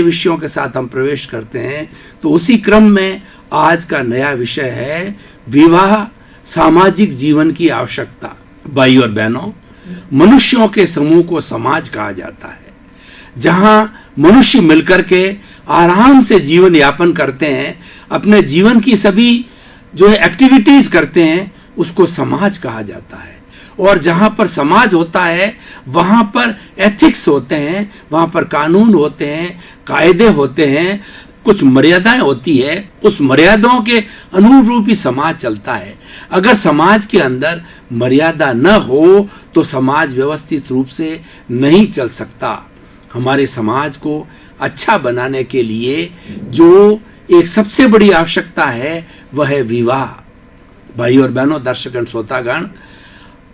विषयों के साथ हम प्रवेश करते हैं। तो उसी क्रम में आज का नया विषय है विवाह, सामाजिक जीवन की आवश्यकता। भाई और बहनों, मनुष्यों के समूह को समाज कहा जाता है, जहां मनुष्य मिलकर के आराम से जीवन यापन करते हैं, अपने जीवन की सभी जो है एक्टिविटीज करते हैं, उसको समाज कहा जाता है। और जहां पर समाज होता है वहां पर एथिक्स होते हैं, वहां पर कानून होते हैं, कायदे होते हैं, कुछ मर्यादाएं होती है। उस मर्यादाओं के अनुरूप ही समाज चलता है। अगर समाज के अंदर मर्यादा न हो तो समाज व्यवस्थित रूप से नहीं चल सकता। हमारे समाज को अच्छा बनाने के लिए जो एक सबसे बड़ी आवश्यकता है वह है विवाह। भाई और बहनों, दर्शकगण, श्रोतागण,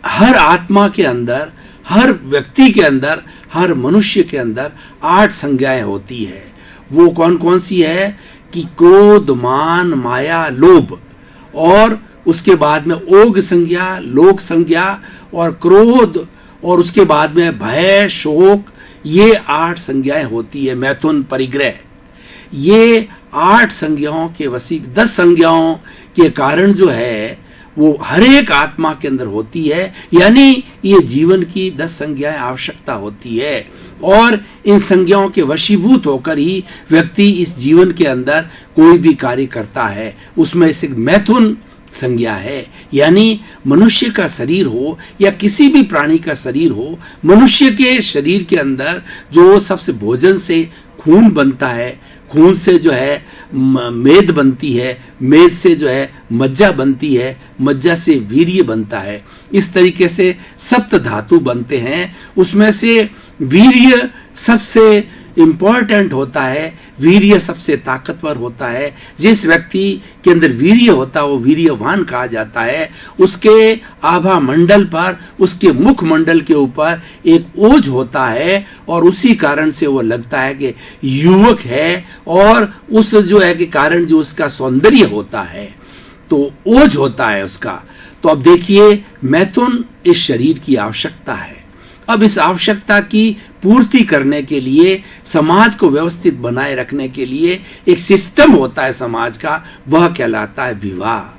हर आत्मा के अंदर, हर व्यक्ति के अंदर, हर मनुष्य के अंदर 8 संज्ञाएं होती है। वो कौन कौन सी है कि क्रोध, मान, माया, लोभ, और उसके बाद में ओग संज्ञा, लोक संज्ञा और क्रोध, और उसके बाद में भय, शोक। ये 8 संज्ञाएं होती है। मैथुन, परिग्रह, ये 8 संज्ञाओं के 10 संज्ञाओं के कारण जो है वो हर एक आत्मा के अंदर होती है। यानी ये जीवन की 10 संज्ञाएं आवश्यकता होती है, और इन संज्ञाओं के वशीभूत होकर ही व्यक्ति इस जीवन के अंदर कोई भी कार्य करता है। उसमें से मैथुन संज्ञा है, यानी मनुष्य का शरीर हो या किसी भी प्राणी का शरीर हो, मनुष्य के शरीर के अंदर जो सबसे भोजन से खून बनता है, खून से जो है मेद बनती है, मेद से जो है मज्जा बनती है, मज्जा से वीर्य बनता है। इस तरीके से सप्त धातु बनते हैं। उसमें से वीर्य सबसे इंपॉर्टेंट होता है, वीर्य सबसे ताकतवर होता है। जिस व्यक्ति के अंदर वीर्य होता है वो वीर्यवान कहा जाता है। उसके आभा मंडल पर, उसके मुख मंडल के ऊपर एक ओज होता है, और उसी कारण से वो लगता है कि युवक है, और उस जो है के कारण जो उसका सौंदर्य होता है तो ओज होता है उसका। तो अब देखिए, मैथुन इस शरीर की आवश्यकता है। अब इस आवश्यकता की पूर्ति करने के लिए, समाज को व्यवस्थित बनाए रखने के लिए एक सिस्टम होता है समाज का, वह कहलाता है विवाह।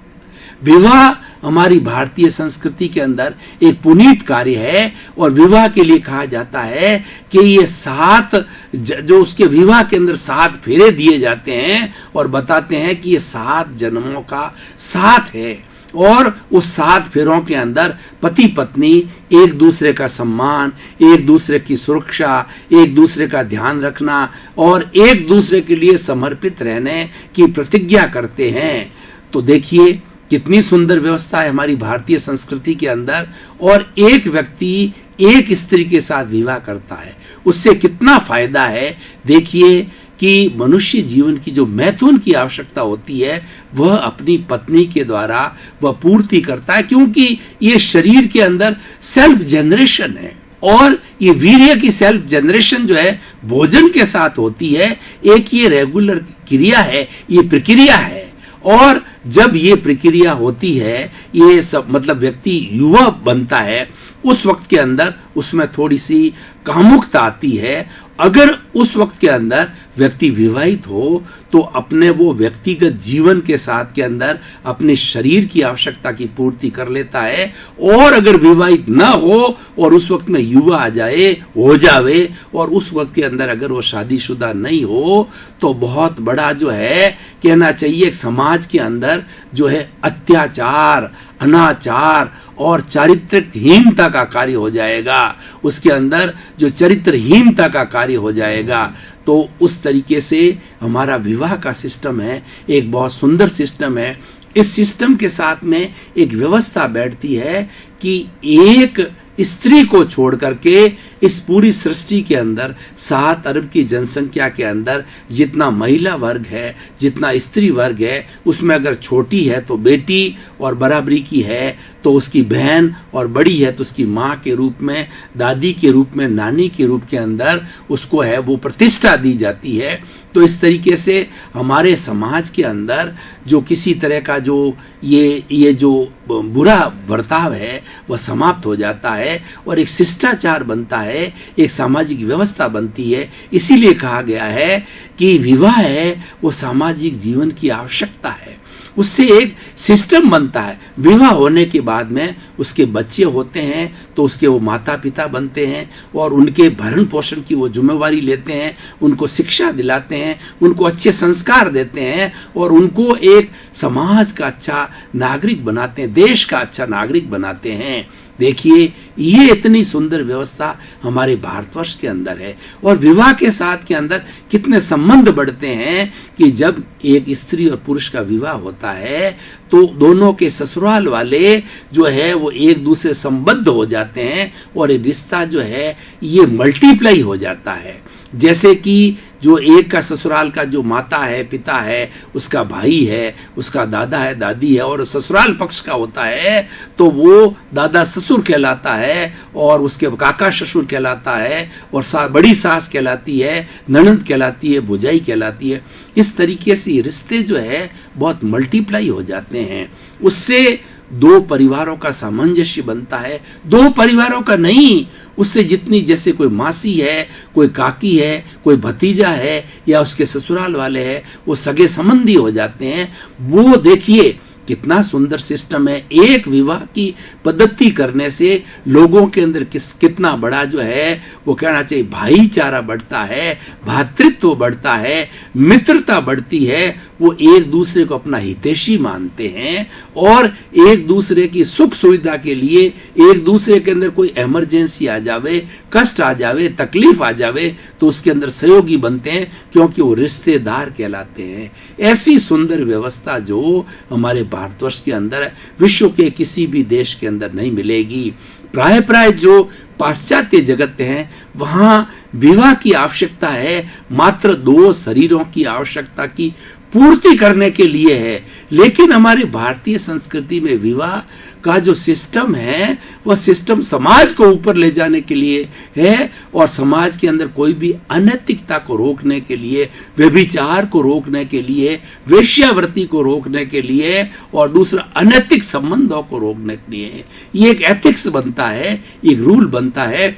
विवाह हमारी भारतीय संस्कृति के अंदर एक पुनीत कार्य है, और विवाह के लिए कहा जाता है कि ये 7 जो उसके विवाह के अंदर 7 फेरे दिए जाते हैं, और बताते हैं कि ये 7 जन्मों का साथ है। और उस 7 फेरों के अंदर पति पत्नी एक दूसरे का सम्मान, एक दूसरे की सुरक्षा, एक दूसरे का ध्यान रखना, और एक दूसरे के लिए समर्पित रहने की प्रतिज्ञा करते हैं। तो देखिए कितनी सुंदर व्यवस्था है हमारी भारतीय संस्कृति के अंदर। और एक व्यक्ति एक स्त्री के साथ विवाह करता है, उससे कितना फायदा है। देखिए कि मनुष्य जीवन की जो मैथुन की आवश्यकता होती है वह अपनी पत्नी के द्वारा वह पूर्ति करता है, क्योंकि ये शरीर के अंदर सेल्फ जनरेशन है, और ये वीर्य की सेल्फ जनरेशन जो है भोजन के साथ होती है। एक ये रेगुलर क्रिया है, ये प्रक्रिया है। और जब ये प्रक्रिया होती है, ये सब मतलब व्यक्ति युवा बनता है, उस वक्त के अंदर उसमें थोड़ी सी कामुकता आती है। अगर उस वक्त के अंदर व्यक्ति विवाहित हो तो अपने वो व्यक्तिगत जीवन के साथ के अंदर अपने शरीर की आवश्यकता की पूर्ति कर लेता है। और अगर विवाहित न हो और उस वक्त में युवा आ जाए, हो जावे, और उस वक्त के अंदर अगर वो शादीशुदा नहीं हो तो बहुत बड़ा जो है कहना चाहिए समाज के अंदर जो है अत्याचार, अनाचार और चारित्र्यहीनता का कार्य हो जाएगा। उसके अंदर जो चरित्रहीनता का कार्य हो जाएगा। तो उस तरीके से हमारा विवाह का सिस्टम है, एक बहुत सुंदर सिस्टम है। इस सिस्टम के साथ में एक व्यवस्था बैठती है कि एक स्त्री को छोड़ करके इस पूरी सृष्टि के अंदर 7 अरब की जनसंख्या के अंदर जितना महिला वर्ग है, जितना स्त्री वर्ग है, उसमें अगर छोटी है तो बेटी और बराबरी की है तो उसकी बहन, और बड़ी है तो उसकी माँ के रूप में, दादी के रूप में, नानी के रूप के अंदर उसको है वो प्रतिष्ठा दी जाती है। तो इस तरीके से हमारे समाज के अंदर जो किसी तरह का जो ये जो बुरा बर्ताव है वह समाप्त हो जाता है और एक शिष्टाचार बनता है, एक सामाजिक व्यवस्था बनती है। इसीलिए कहा गया है कि विवाह है वो सामाजिक जीवन की आवश्यकता है, उससे एक सिस्टम बनता है। विवाह होने के बाद में उसके बच्चे होते हैं तो उसके वो माता पिता बनते हैं और उनके भरण पोषण की वो जिम्मेवारी लेते हैं, उनको शिक्षा दिलाते हैं, उनको अच्छे संस्कार देते हैं और उनको एक समाज का अच्छा नागरिक बनाते हैं, देश का अच्छा नागरिक बनाते हैं। देखिए ये इतनी सुंदर व्यवस्था हमारे भारतवर्ष के अंदर है और विवाह के साथ के अंदर कितने संबंध बढ़ते हैं कि जब एक स्त्री और पुरुष का विवाह होता है तो दोनों के ससुराल वाले जो है वो एक दूसरे संबद्ध हो जाते हैं और ये रिश्ता जो है ये मल्टीप्लाई हो जाता है। जैसे कि जो एक का ससुराल का जो माता है, पिता है, उसका भाई है, उसका दादा है, दादी है और ससुराल पक्ष का होता है तो वो दादा ससुर कहलाता है और उसके काका ससुर कहलाता है और बड़ी सास कहलाती है, ननद कहलाती है, भुजाई कहलाती है। इस तरीके से रिश्ते जो है बहुत मल्टीप्लाई हो जाते हैं। उससे दो परिवारों का सामंजस्य बनता है, दो परिवारों का नहीं, उससे जितनी जैसे कोई मासी है, कोई काकी है, कोई भतीजा है या उसके ससुराल वाले हैं वो सगे संबंधी हो जाते हैं। वो देखिए कितना सुंदर सिस्टम है। एक विवाह की पद्धति करने से लोगों के अंदर कितना बड़ा जो है वो कहना चाहिए भाईचारा बढ़ता है, भ्रातृत्व बढ़ता है, मित्रता बढ़ती है। वो एक दूसरे को अपना हितैषी मानते हैं और एक दूसरे की सुख सुविधा के लिए एक दूसरे के अंदर कोई इमरजेंसी आ जावे, कष्ट आ जावे, तकलीफ आ जावे तो उसके अंदर सहयोगी बनते हैं क्योंकि वो रिश्तेदार कहलाते हैं। ऐसी सुंदर व्यवस्था जो हमारे भारतवर्ष के अंदर है विश्व के किसी भी देश के अंदर नहीं मिलेगी। प्राय जो पाश्चात्य जगत है वहां विवाह की आवश्यकता है मात्र दो शरीरों की आवश्यकता की पूर्ति करने के लिए है, लेकिन हमारी भारतीय संस्कृति में विवाह का जो सिस्टम है वह सिस्टम समाज को ऊपर ले जाने के लिए है और समाज के अंदर कोई भी अनैतिकता को रोकने के लिए, व्यभिचार को रोकने के लिए, वेश्यावृत्ति को रोकने के लिए और दूसरा अनैतिक संबंधों को रोकने के लिए ये एक एथिक्स बनता है, एक रूल बनता है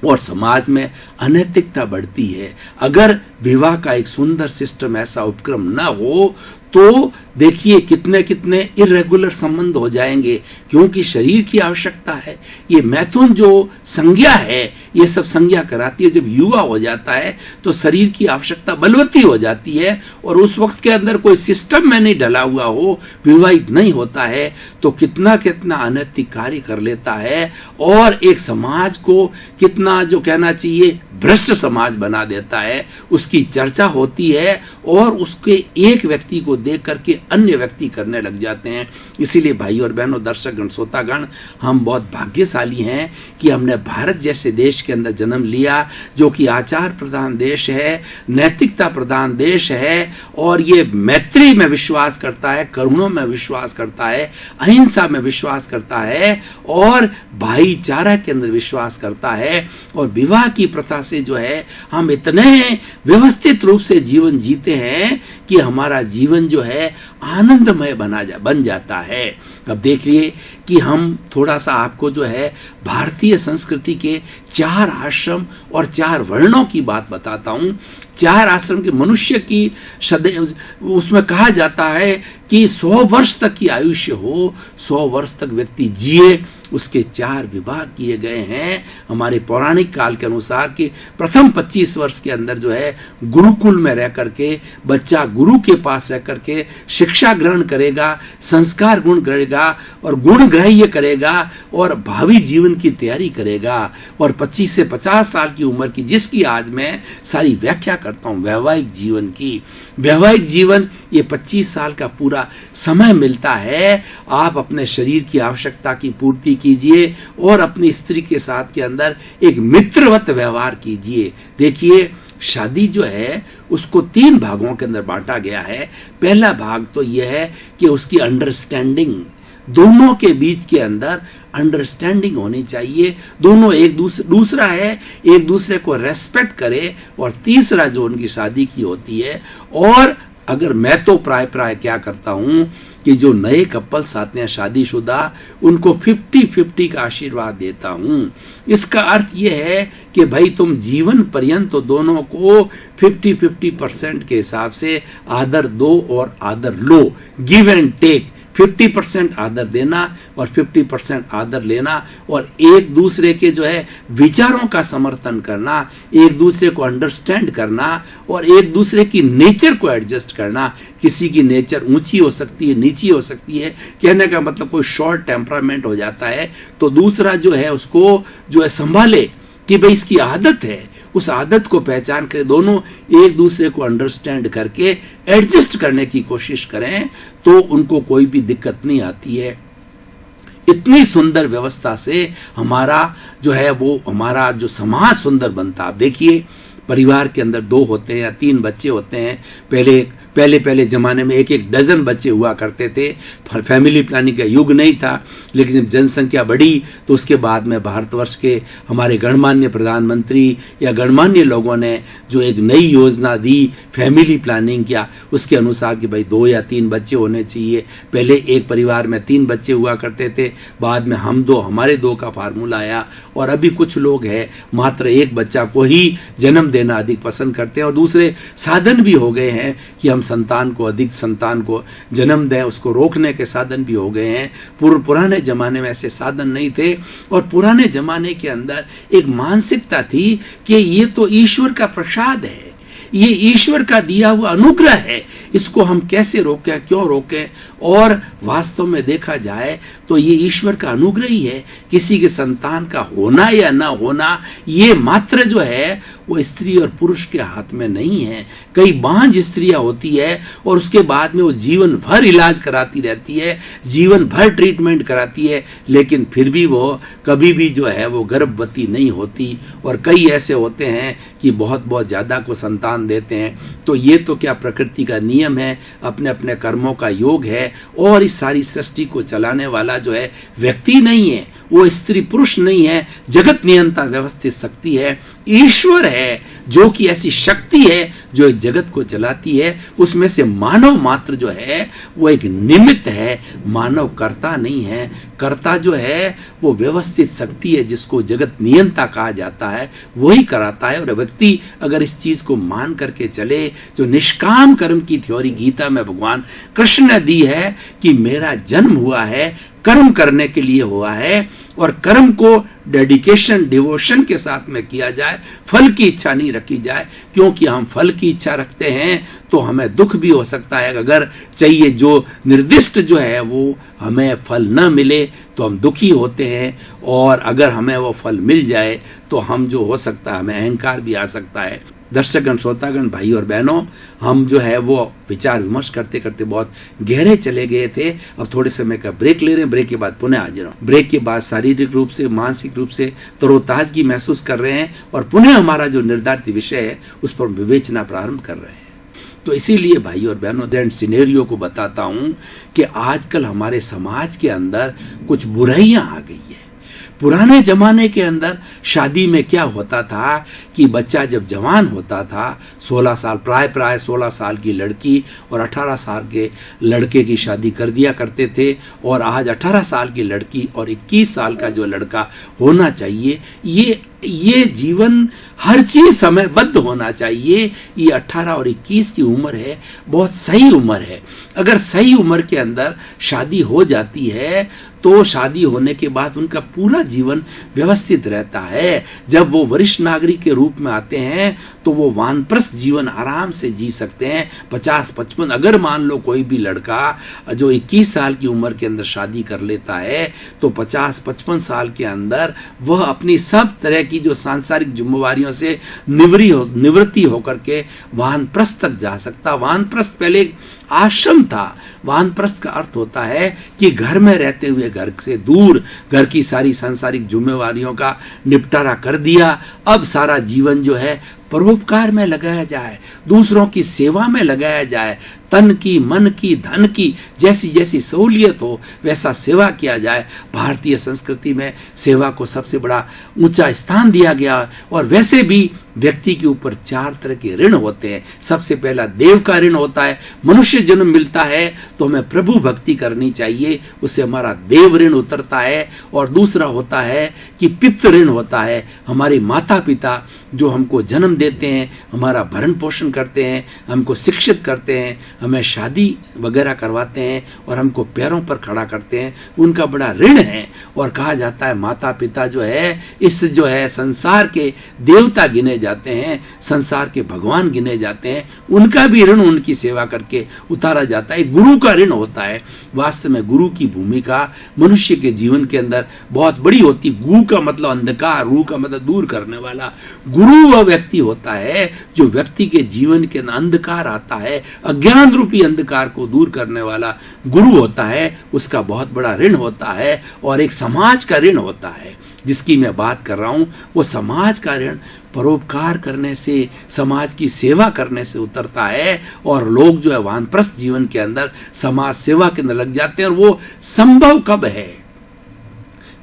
और समाज में अनैतिकता बढ़ती है। अगर विवाह का एक सुंदर सिस्टम ऐसा उपक्रम न हो तो देखिए कितने कितने इरेगुलर संबंध हो जाएंगे क्योंकि शरीर की आवश्यकता है। ये मैथुन जो संज्ञा है ये सब संज्ञा कराती है। जब युवा हो जाता है तो शरीर की आवश्यकता बलवती हो जाती है और उस वक्त के अंदर कोई सिस्टम में नहीं डला हुआ हो, विवाहित नहीं होता है तो कितना कितना अनैतिक कार्य कर लेता है और एक समाज को कितना जो कहना चाहिए भ्रष्ट समाज बना देता है। उसकी चर्चा होती है और उसके एक व्यक्ति को देख करके अन्य व्यक्ति करने लग जाते हैं। इसीलिए भाई और बहनों, दर्शकगण, श्रोतागण, हम बहुत भाग्यशाली हैं कि हमने भारत जैसे देश के अंदर जन्म लिया जो कि आचार प्रधान देश है, नैतिकता प्रधान देश है और ये मैत्री में विश्वास करता है, करुणा में विश्वास करता है, अहिंसा में विश्वास करता है और भाईचारा के अंदर विश्वास करता है। और विवाह की प्रथा से जो है हम इतने व्यवस्थित रूप से जीवन जीते हैं कि हमारा जीवन जो है आनंदमय बन जाता है। अब देखिए कि हम थोड़ा सा आपको जो है भारतीय संस्कृति के 4 आश्रम और 4 वर्णों की बात बताता हूं। 4 आश्रम के मनुष्य की उसमें कहा जाता है कि 100 वर्ष तक की आयुष्य हो, 100 वर्ष तक व्यक्ति जिए, उसके 4 विभाग किए गए हैं। हमारे पौराणिक काल के अनुसार कि प्रथम 25 वर्ष के अंदर जो है गुरुकुल में रह करके बच्चा गुरु के पास रह करके शिक्षा ग्रहण करेगा, संस्कार गुण करेगा और गुण ग्राह्य करेगा और भावी जीवन की तैयारी करेगा। और 25 से 50 साल की उम्र की, जिसकी आज मैं सारी व्याख्या करता हूं, वैवाहिक जीवन की। वैवाहिक जीवन ये 25 साल का पूरा समय मिलता है। आप अपने शरीर की आवश्यकता की पूर्ति कीजिए और अपनी स्त्री के साथ के अंदर एक मित्रवत व्यवहार कीजिए। देखिए शादी जो है उसको 3 भागों के अंदर बांटा गया है। पहला भाग तो यह है कि उसकी अंडरस्टैंडिंग, दोनों के बीच के अंदर अंडरस्टैंडिंग होनी चाहिए, दोनों एक दूसरा है एक दूसरे को रेस्पेक्ट करे, और तीसरा जो उनकी शादी की होती है, और अगर मैं तो प्राय क्या करता हूं कि जो नए कपल्स आते हैं शादीशुदा, उनको 50-50 का आशीर्वाद देता हूं। इसका अर्थ यह है कि भाई तुम जीवन पर्यंत तो दोनों को 50-50% के हिसाब से आदर दो और आदर लो, गिव एंड टेक, 50% आदर देना और 50% आदर लेना, और एक दूसरे के जो है विचारों का समर्थन करना, एक दूसरे को अंडरस्टैंड करना और एक दूसरे की नेचर को एडजस्ट करना। किसी की नेचर ऊंची हो सकती है, नीची हो सकती है, कहने का मतलब कोई शॉर्ट टेम्परामेंट हो जाता है, तो दूसरा जो है उसको जो है संभाले कि भाई इसकी आदत है, उस आदत को पहचान कर दोनों एक दूसरे को अंडरस्टैंड करके एडजस्ट करने की कोशिश करें, तो उनको कोई भी दिक्कत नहीं आती है। इतनी सुंदर व्यवस्था से हमारा जो है वो हमारा जो समाज सुंदर बनता। आप देखिए परिवार के अंदर 2 होते हैं या 3 बच्चे होते हैं, पहले जमाने में 1-1 डजन बच्चे हुआ करते थे, फैमिली प्लानिंग का युग नहीं था। लेकिन जब जनसंख्या बढ़ी तो उसके बाद में भारतवर्ष के हमारे गणमान्य प्रधानमंत्री या गणमान्य लोगों ने जो एक नई योजना दी, फैमिली प्लानिंग किया, उसके अनुसार कि भाई 2 या 3 बच्चे होने चाहिए। पहले एक परिवार में 3 बच्चे हुआ करते थे, बाद में हमारे 2 का फार्मूला आया, और अभी कुछ लोग हैं मात्र 1 बच्चा को ही जन्म देना अधिक पसंद करते हैं, और दूसरे साधन भी हो गए हैं कि हम अधिक संतान को जन्म दें, उसको रोकने के साधन भी हो गए हैं। पुराने जमाने में ऐसे साधन नहीं थे, और पुराने जमाने के अंदर एक मानसिकता थी कि ये तो ईश्वर का प्रसाद है, ये ईश्वर का दिया हुआ अनुग्रह है, इसको हम कैसे रोकें, क्यों रोकें। और वास्तव में देखा जाए तो ये ईश्वर का अनुग्रह ही है। किसी के संतान का होना या ना होना ये मात्र जो है वो स्त्री और पुरुष के हाथ में नहीं है। कई बांझ स्त्रियां होती है और उसके बाद में वो जीवन भर इलाज कराती रहती है, जीवन भर ट्रीटमेंट कराती है, लेकिन फिर भी वो कभी भी जो है वो गर्भवती नहीं होती। और कई ऐसे होते हैं कि बहुत ज्यादा को संतान देते हैं। तो ये तो क्या प्रकृति का नियम है, अपने अपने कर्मों का योग है। और इस सारी सृष्टि को चलाने वाला जो है व्यक्ति नहीं है, वो स्त्री पुरुष नहीं है, जगत नियंता व्यवस्थित शक्ति है, ईश्वर है, जो कि ऐसी शक्ति है जो एक जगत को चलाती है। उसमें से मानव मात्र जो है वो एक निमित्त है, मानव कर्ता नहीं है। कर्ता जो है वो व्यवस्थित शक्ति है, जिसको जगत नियंता कहा जाता है, वही कराता है। और व्यक्ति अगर इस चीज को मान करके चले, जो निष्काम कर्म की थ्योरी गीता में भगवान कृष्ण ने दी है कि मेरा जन्म हुआ है कर्म करने के लिए हुआ है, और कर्म को डेडिकेशन डिवोशन के साथ में किया जाए, फल की इच्छा नहीं रखी जाए। क्योंकि हम फल की इच्छा रखते हैं तो हमें दुख भी हो सकता है। अगर चाहिए जो निर्दिष्ट जो है वो हमें फल न मिले तो हम दुखी होते हैं, और अगर हमें वो फल मिल जाए तो हम जो हो सकता है हमें अहंकार भी आ सकता है। दर्शकगण, श्रोतागण, भाई और बहनों, हम जो है वो विचार विमर्श करते करते बहुत गहरे चले गए थे। अब थोड़े समय का ब्रेक ले रहे हैं, ब्रेक के बाद पुनः हाजिर हूं। ब्रेक के बाद शारीरिक रूप से मानसिक रूप से तरोताजगी महसूस कर रहे हैं, और पुनः हमारा जो निर्धारित विषय है उस पर विवेचना प्रारंभ कर रहे हैं। तो इसीलिए भाई और बहनों, दैट सिनेरियो को बताता हूं कि आजकल हमारे समाज के अंदर कुछ बुराइयां आ गई है। पुराने जमाने के अंदर शादी में क्या होता था कि बच्चा जब जवान होता था, 16 साल प्राय 16 साल की लड़की और 18 साल के लड़के की शादी कर दिया करते थे। और आज 18 साल की लड़की और 21 साल का जो लड़का होना चाहिए, ये जीवन हर चीज समयबद्ध होना चाहिए। ये 18 और 21 की उम्र है, बहुत सही उम्र है। अगर सही उम्र के अंदर शादी हो जाती है तो शादी होने के बाद उनका पूरा जीवन व्यवस्थित रहता है। जब वो वरिष्ठ नागरिक के रूप में आते हैं तो वो वानप्रस्थ जीवन आराम से जी सकते हैं। 50-55 अगर मान लो कोई भी लड़का जो 21 साल की उम्र के अंदर शादी कर लेता है तो 50-55 साल के अंदर वह अपनी सब तरह की जो सांसारिक जिम्मेवारियों से निवृत्ति होकर के वानप्रस्थ तक जा सकता। वानप्रस्थ पहले एक आश्रम था। वानप्रस्थ का अर्थ होता है कि घर में रहते हुए घर से दूर घर की सारी सांसारिक जिम्मेवारियों का निपटारा कर दिया। अब सारा जीवन जो है परोपकार में लगाया जाए, दूसरों की सेवा में लगाया जाए, तन की, मन की, धन की जैसी जैसी सहूलियत हो वैसा सेवा किया जाए। भारतीय संस्कृति में सेवा को सबसे बड़ा ऊंचा स्थान दिया गया। और वैसे भी व्यक्ति के ऊपर 4 तरह के ऋण होते हैं। सबसे पहला देव का ऋण होता है, मनुष्य जन्म मिलता है तो हमें प्रभु भक्ति करनी चाहिए, उससे हमारा देव ऋण उतरता है। और दूसरा होता है कि पितृ ऋण होता है, हमारे माता पिता जो हमको जन्म देते हैं, हमारा भरण पोषण करते हैं, हमको शिक्षित करते हैं, हमें शादी वगैरह करवाते हैं और हमको पैरों पर खड़ा करते हैं, उनका बड़ा ऋण है। और कहा जाता है माता पिता जो है इस जो है संसार के देवता गिने जाते हैं, संसार के भगवान गिने जाते हैं, उनका भी ऋण उनकी सेवा करके उतारा जाता है। गुरु का ऋण होता है। वास्तव में गुरु की भूमिका मनुष्य के जीवन के अंदर बहुत बड़ी होती। गु का मतलब अंधकार, रू का मतलब दूर करने वाला। गुरु वह व्यक्ति होता है जो व्यक्ति के जीवन के अंधकार आता है, अज्ञान रूपी अंधकार को दूर करने वाला गुरु होता है, उसका बहुत बड़ा ऋण होता है। और एक समाज का ऋण होता है जिसकी मैं बात कर रहा हूं, वो समाज का ऋण परोपकार करने से, समाज की सेवा करने से उतरता है। और लोग जो है वानप्रस्थ जीवन के अंदर समाज सेवा के अंदर लग जाते हैं। और वो संभव कब है?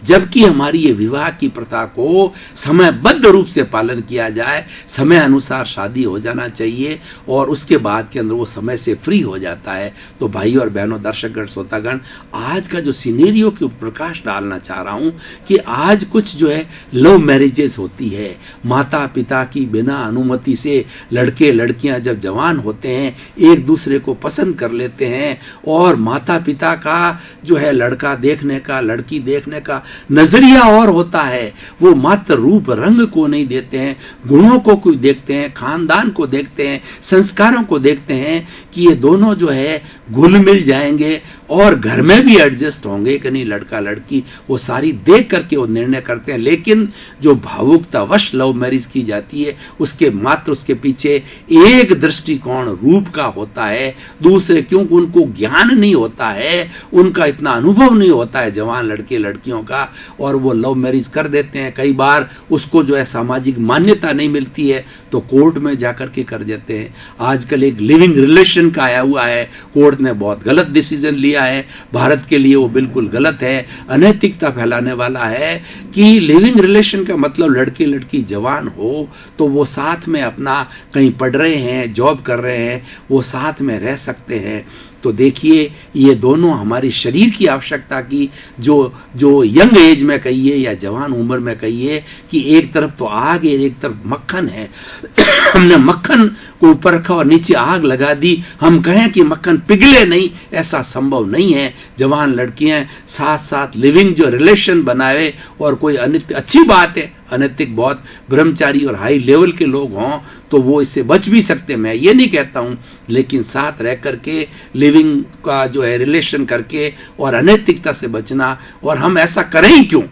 जबकि हमारी ये विवाह की प्रथा को समयबद्ध रूप से पालन किया जाए, समय अनुसार शादी हो जाना चाहिए और उसके बाद के अंदर वो समय से फ्री हो जाता है। तो भाई और बहनों, दर्शकगण, श्रोतागण, आज का जो सिनेरियो के ऊपर प्रकाश डालना चाह रहा हूं कि आज कुछ जो है लव मैरिजेस होती है। माता पिता की बिना अनुमति से लड़के लड़कियां जब जवान होते हैं एक दूसरे को पसंद कर लेते हैं और माता पिता का जो है लड़का देखने का, लड़की देखने का नजरिया और होता है। वो मात्र रूप रंग को नहीं देते हैं, गुणों को देखते हैं, खानदान को देखते हैं, संस्कारों को देखते हैं कि ये दोनों जो है घुल मिल जाएंगे और घर में भी एडजस्ट होंगे कि नहीं लड़का लड़की, वो सारी देख करके वो निर्णय करते हैं। लेकिन जो भावुकतावश लव मैरिज की जाती है उसके मात्र उसके पीछे एक दृष्टिकोण रूप का होता है। दूसरे क्योंकि उनको ज्ञान नहीं होता है, उनका इतना अनुभव नहीं होता है जवान लड़के लड़कियों का, और वो लव मैरिज कर देते हैं। कई बार उसको जो है सामाजिक मान्यता नहीं मिलती है तो कोर्ट में जाकर के कर देते हैं। आजकल एक लिविंग रिलेशन का आया हुआ है, कोर्ट ने बहुत गलत डिसीजन लिया है, भारत के लिए वो बिल्कुल गलत है, अनैतिकता फैलाने वाला है कि लिविंग रिलेशन का मतलब लड़के लड़की जवान हो तो वो साथ में अपना कहीं पढ़ रहे हैं, जॉब कर रहे हैं, वो साथ में रह सकते हैं। तो देखिए ये दोनों हमारी शरीर की आवश्यकता की जो यंग एज में कहिए या जवान उम्र में कहिए कि एक तरफ तो आग है, एक तरफ मक्खन है। हमने मक्खन को ऊपर रखा और नीचे आग लगा दी, हम कहें कि मक्खन पिघले नहीं, ऐसा संभव नहीं है। जवान लड़कियां साथ साथ लिविंग जो रिलेशन बनाए और कोई अनित्य, अच्छी बात है, अनैतिक बहुत ब्रह्मचारी और हाई लेवल के लोग हों तो वो इससे बच भी सकते हैं, मैं ये नहीं कहता हूं, लेकिन साथ रह करके लिविंग का जो है रिलेशन करके और अनैतिकता से बचना, और हम ऐसा करें ही क्यों,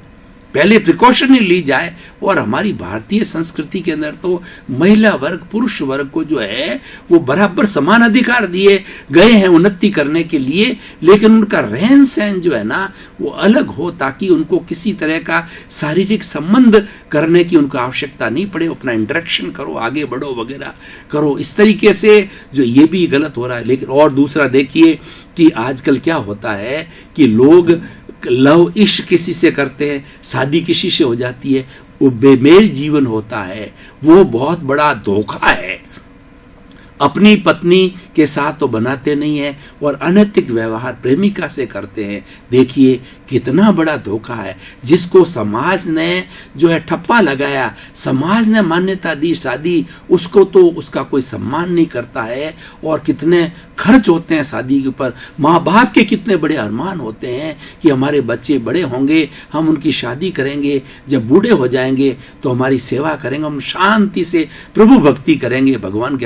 पहले प्रिकॉशन ही ली जाए। और हमारी भारतीय संस्कृति के अंदर तो महिला वर्ग पुरुष वर्ग को जो है वो बराबर समान अधिकार दिए गए हैं उन्नति करने के लिए, लेकिन उनका रहन सहन जो है ना वो अलग हो ताकि उनको किसी तरह का शारीरिक संबंध करने की उनको आवश्यकता नहीं पड़े, अपना इंटरेक्शन करो, आगे बढ़ो वगैरह करो। इस तरीके से जो ये भी गलत हो रहा है। लेकिन और दूसरा देखिए कि आजकल क्या होता है कि लोग लव इश्क किसी से करते हैं, शादी किसी से हो जाती है, वो बेमेल जीवन होता है, वो बहुत बड़ा धोखा है। अपनी पत्नी के साथ तो बनाते नहीं है और अनैतिक व्यवहार प्रेमिका से करते हैं। देखिए कितना बड़ा धोखा है, जिसको समाज ने जो है ठप्पा लगाया, समाज ने मान्यता दी शादी, उसको तो उसका कोई सम्मान नहीं करता है। और कितने खर्च होते हैं शादी के ऊपर, माँ बाप के कितने बड़े अरमान होते हैं कि हमारे बच्चे बड़े होंगे, हम उनकी शादी करेंगे, जब बूढ़े हो जाएंगे तो हमारी सेवा करेंगे, हम शांति से प्रभु भक्ति करेंगे, भगवान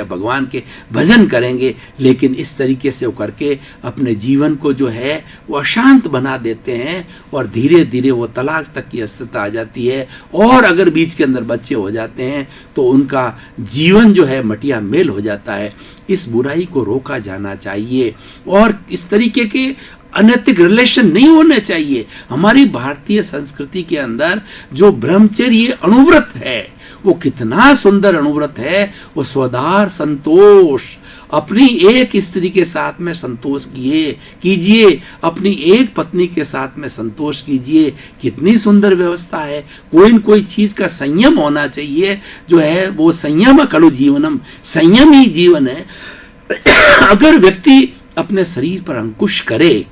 के भजन करेंगे। लेकिन इस तरीके से वो करके अपने जीवन को जो है वो अशांत बना देते हैं और धीरे धीरे वो तलाक तक की स्थिति आ जाती है। और अगर बीच के अंदर बच्चे हो जाते हैं तो उनका जीवन जो है मटिया मेल हो जाता है। इस बुराई को रोका जाना चाहिए और इस तरीके के अनैतिक रिलेशन नहीं होने चाहिए। हमारी भारतीय संस्कृति के अंदर जो ब्रह्मचर्य अनुव्रत है वो कितना सुंदर अनुव्रत है। वो स्वधार संतोष, अपनी एक स्त्री के साथ में संतोष कीजिए, अपनी एक पत्नी के साथ में संतोष कीजिए। कितनी सुंदर व्यवस्था है। कोई न कोई चीज का संयम होना चाहिए, जो है वो संयम खलु जीवनम, संयम ही जीवन है। अगर व्यक्ति अपने शरीर पर अंकुश करे,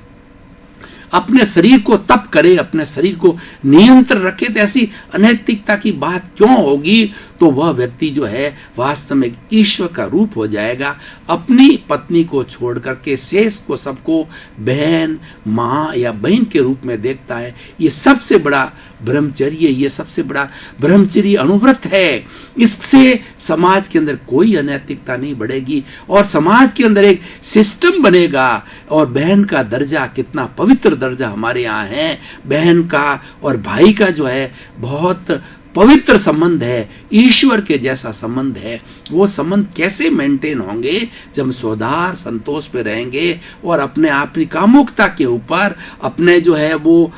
अपने शरीर को तप करे, अपने शरीर को नियंत्रण रखे, तो ऐसी अनैतिकता की बात क्यों होगी। तो वह व्यक्ति जो है वास्तव में ईश्वर का रूप हो जाएगा। अपनी पत्नी को छोड़ करके शेष को सबको बहन, माँ या बहन के रूप में देखता है। ये सबसे बड़ा ब्रह्मचर्य, ये सबसे बड़ा ब्रह्मचर्य अनुव्रत है। इससे समाज के अंदर कोई अनैतिकता नहीं बढ़ेगी और समाज के अंदर एक सिस्टम बनेगा। और बहन का दर्जा कितना पवित्र दर्जा हमारे यहाँ है। बहन का और भाई का जो है बहुत पवित्र संबंध है, ईश्वर के जैसा संबंध है। वो संबंध कैसे मेंटेन होंगे जब हम स्वधार संतोष पे रहेंगे और अपने आप की कामुकता के ऊपर, अपने जो है वो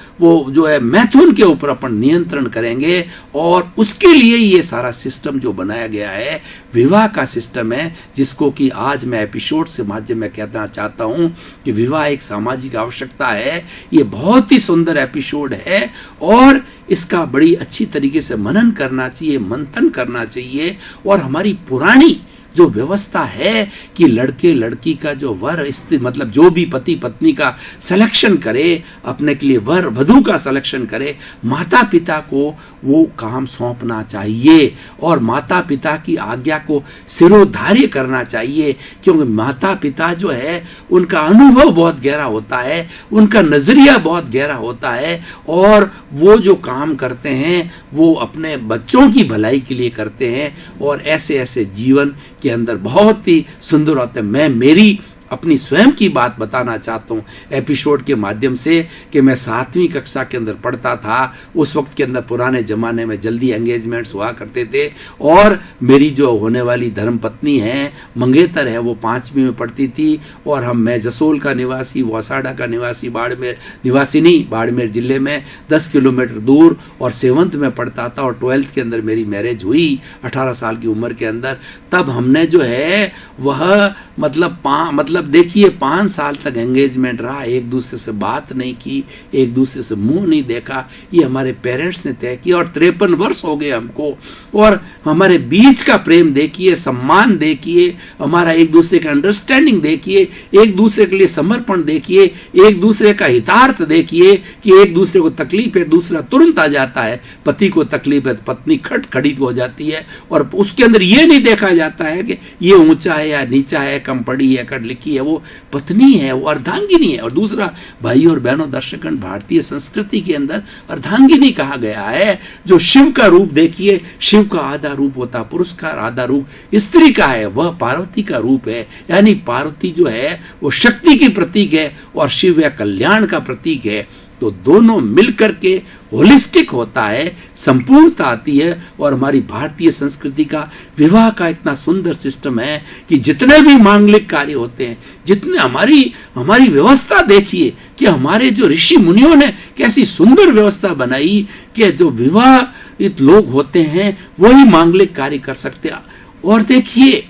जो है मैथुन के ऊपर अपन नियंत्रण करेंगे। और उसके लिए ये सारा सिस्टम जो बनाया गया है, विवाह का सिस्टम है, जिसको कि आज मैं एपिसोड से माध्यम में कहना चाहता हूं कि विवाह एक सामाजिक आवश्यकता है। ये बहुत ही सुंदर एपिसोड है और इसका बड़ी अच्छी तरीके से मनन करना चाहिए, मंथन करना चाहिए। और हमारी पुरानी जो व्यवस्था है कि लड़के लड़की का जो वर मतलब जो भी पति पत्नी का सिलेक्शन करे, अपने के लिए वर वधू का सिलेक्शन करे, माता पिता को वो काम सौंपना चाहिए और माता पिता की आज्ञा को सिरोधार्य करना चाहिए। क्योंकि माता पिता जो है उनका अनुभव बहुत गहरा होता है, उनका नजरिया बहुत गहरा होता है और वो जो काम करते हैं वो अपने बच्चों की भलाई के लिए करते हैं। और ऐसे ऐसे जीवन के अंदर बहुत ही सुंदर होते हैं। मैं मेरी अपनी स्वयं की बात बताना चाहता हूँ एपिसोड के माध्यम से कि मैं 7वीं कक्षा के अंदर पढ़ता था। उस वक्त के अंदर पुराने जमाने में जल्दी एंगेजमेंट्स हुआ करते थे और मेरी जो होने वाली धर्मपत्नी है, मंगेतर है, वो 5वीं में पढ़ती थी और मैं जसोल का निवासी, वो असाड़ा का निवासी, बाड़मेर निवासी नहीं, बाड़मेर जिले में 10 किलोमीटर दूर, और 7th में पढ़ता था। और 12th के अंदर मेरी मैरिज हुई 18 साल की उम्र के अंदर। तब हमने जो है वह मतलब देखिए 5 साल तक एंगेजमेंट रहा, एक दूसरे से बात नहीं की, एक दूसरे से मुंह नहीं देखा। ये हमारे पेरेंट्स ने तय किया और 53 वर्ष हो गए हमको। और हमारे बीच का प्रेम देखिए, सम्मान देखिए, हमारा एक दूसरे का अंडरस्टैंडिंग देखिए, एक दूसरे के लिए समर्पण देखिए, एक दूसरे का हितार्थ देखिए कि एक दूसरे को तकलीफ है दूसरा तुरंत आ जाता है, पति को तकलीफ है पत्नी खड़ी हो जाती है। और उसके अंदर ये नहीं देखा जाता है कि ये ऊंचा है या नीचा है, कम पढ़ी है, कड़ लिखी है, वो पत्नी है, वो अर्धांगिनी है। और दूसरा, भाई और बहनों दर्शकगण, भारतीय संस्कृति के अंदर अर्धांगिनी कहा गया है। जो शिव का रूप देखिए, शिव का आधा रूप होता, पुरुष का आधा रूप स्त्री का है, वह पार्वती का रूप है। यानी पार्वती जो है वो शक्ति की प्रतीक है और शिव या कल्याण का प्रतीक है। तो दोनों मिलकर के होलिस्टिक होता है, संपूर्णता आती है। और हमारी भारतीय संस्कृति का विवाह का इतना सुंदर सिस्टम है कि जितने भी मांगलिक कार्य होते हैं, जितने हमारी व्यवस्था देखिए कि हमारे जो ऋषि मुनियों ने कैसी सुंदर व्यवस्था बनाई कि जो विवाहित लोग होते हैं वही मांगलिक कार्य कर सकते हैं। और देखिए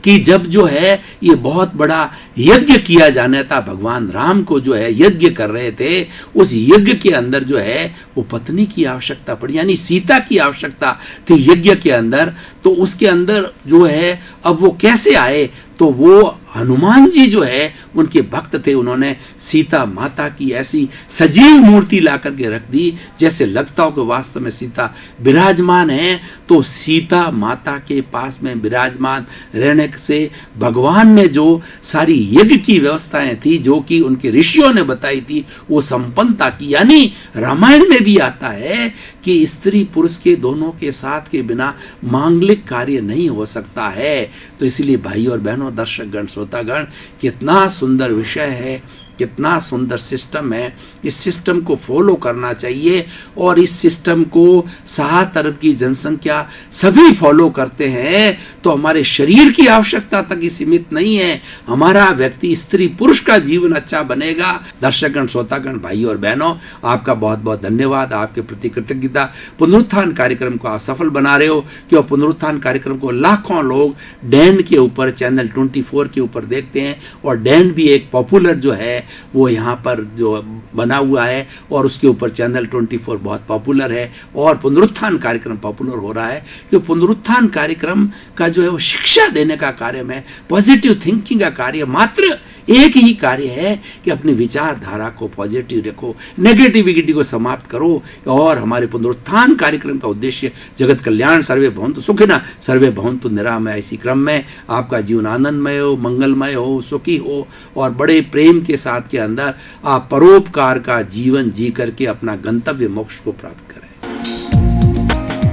कि जब जो है ये बहुत बड़ा यज्ञ किया जाना था, भगवान राम को जो है यज्ञ कर रहे थे, उस यज्ञ के अंदर जो है वो पत्नी की आवश्यकता पड़ी, यानी सीता की आवश्यकता थी यज्ञ के अंदर। तो उसके अंदर जो है अब वो कैसे आए, तो वो हनुमान जी जो है उनके भक्त थे, उन्होंने सीता माता की ऐसी सजीव मूर्ति ला करके रख दी जैसे लगता हो कि वास्तव में सीता विराजमान है। तो सीता माता के पास में विराजमान रहने से भगवान ने जो सारी यज्ञ की व्यवस्थाएं थी, जो कि उनके ऋषियों ने बताई थी, वो संपन्नता की। यानी रामायण में भी आता है कि स्त्री पुरुष के दोनों के साथ के बिना मांगलिक कार्य नहीं हो सकता है। तो इसलिए भाई और बहनों दर्शकगण श्रोतागण, कितना सुंदर विषय है कितना सुंदर सिस्टम है। इस सिस्टम को फॉलो करना चाहिए और इस सिस्टम को 7 अरब की जनसंख्या सभी फॉलो करते हैं तो हमारे शरीर की आवश्यकता तक ही सीमित नहीं है, हमारा व्यक्ति स्त्री पुरुष का जीवन अच्छा बनेगा। दर्शकगण, श्रोतागण, भाई और बहनों, आपका बहुत बहुत धन्यवाद, आपके प्रति कृतज्ञता। पुनरुत्थान कार्यक्रम को आप सफल बना रहे हो क्यों पुनरुत्थान कार्यक्रम को लाखों लोग डैन के ऊपर चैनल 24 के ऊपर देखते हैं और डैन भी एक पॉपुलर जो है वो यहाँ पर जो बना हुआ है और उसके ऊपर चैनल 24 बहुत पॉपुलर है और पुनरुत्थान कार्यक्रम पॉपुलर हो रहा है कि पुनरुत्थान कार्यक्रम का जो है वो शिक्षा देने का कार्य है, पॉजिटिव थिंकिंग का कार्य। मात्र एक ही कार्य है कि अपनी विचारधारा को पॉजिटिव रखो, नेगेटिविटी को समाप्त करो और हमारे पुनरुत्थान कार्यक्रम का उद्देश्य जगत कल्याण, सर्वे भवन्तु सुखिनः सर्वे भवन्तु निरामया। इसी क्रम में आपका जीवन आनंदमय हो, मंगलमय हो, सुखी हो और बड़े प्रेम के साथ के अंदर आप परोपकार का जीवन जी करके अपना गंतव्य मोक्ष को प्राप्त करें।